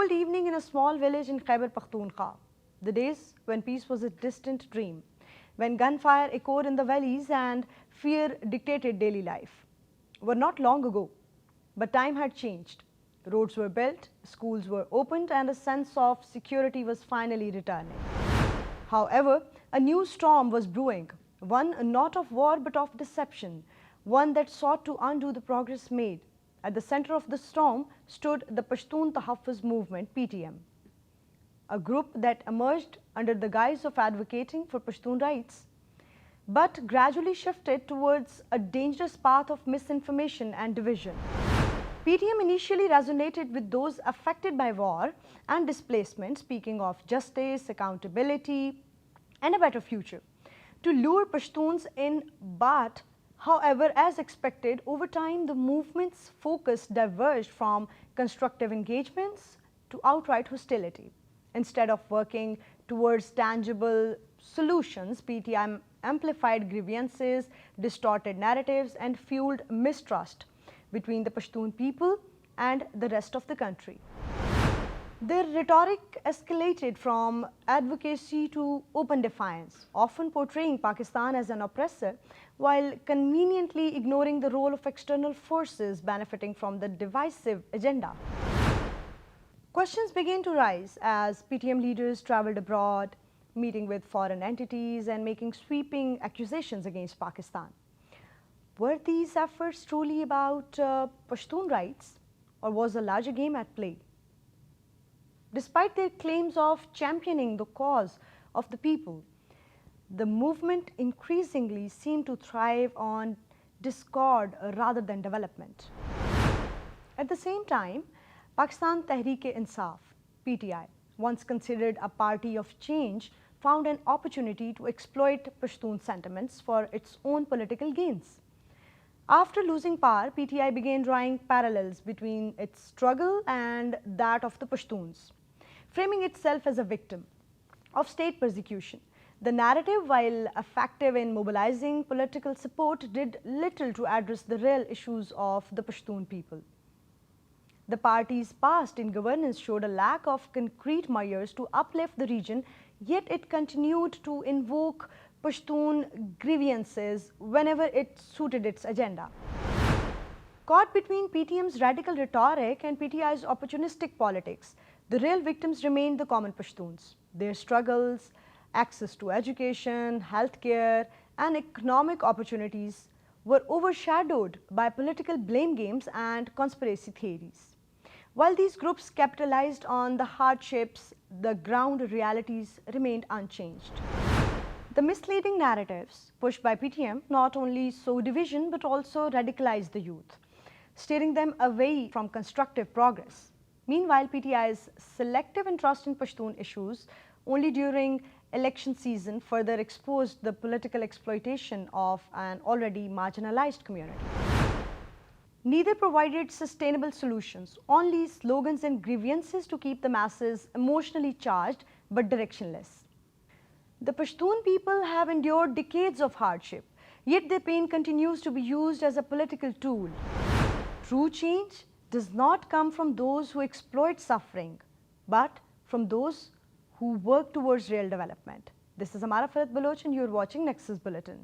cold evening in a small village in Khyber Pakhtunkhwa, the days when peace was a distant dream, when gunfire echoed in the valleys and fear dictated daily life, were not long ago. But time had changed. Roads were built, schools were opened, and a sense of security was finally returning. However, a new storm was brewing, one not of war but of deception, one that sought to undo the progress made. At the center of the storm stood the Pashtun Tahafuz Movement, PTM, a group that emerged under the guise of advocating for Pashtun rights, but gradually shifted towards a dangerous path of misinformation and division. PTM initially resonated with those affected by war and displacement, speaking of justice, accountability, and a better future, to lure Pashtuns in. But however, as expected, over time the movement's focus diverged from constructive engagements to outright hostility. Instead of working towards tangible solutions, PTI amplified grievances, distorted narratives, and fueled mistrust between the Pashtun people and the rest of the country. Their rhetoric escalated from advocacy to open defiance, often portraying Pakistan as an oppressor while conveniently ignoring the role of external forces benefiting from the divisive agenda. Questions began to rise as PTM leaders traveled abroad, meeting with foreign entities and making sweeping accusations against Pakistan. Were these efforts truly about Pashtun rights, or was a larger game at play? Despite their claims of championing the cause of the people, the movement increasingly seemed to thrive on discord rather than development. At the same time, Pakistan Tehreek-e-Insaf, PTI, once considered a party of change, found an opportunity to exploit Pashtun sentiments for its own political gains. After losing power, PTI began drawing parallels between its struggle and that of the Pashtuns, framing itself as a victim of state persecution. The narrative, while effective in mobilizing political support, did little to address the real issues of the Pashtun people. The party's past in governance showed a lack of concrete measures to uplift the region, yet it continued to invoke Pashtun grievances whenever it suited its agenda. Caught between PTM's radical rhetoric and PTI's opportunistic politics, the real victims remained the common Pashtuns. Their struggles, access to education, healthcare, and economic opportunities were overshadowed by political blame games and conspiracy theories. While these groups capitalized on the hardships, the ground realities remained unchanged. The misleading narratives pushed by PTM not only sowed division but also radicalized the youth, steering them away from constructive progress. Meanwhile, PTI's selective interest in Pashtun issues only during election season further exposed the political exploitation of an already marginalized community. Neither provided sustainable solutions, only slogans and grievances to keep the masses emotionally charged but directionless. The Pashtun people have endured decades of hardship, yet their pain continues to be used as a political tool. True change does not come from those who exploit suffering, but from those who work towards real development. This is Amara Farid Baloch and you are watching Nexus Bulletin.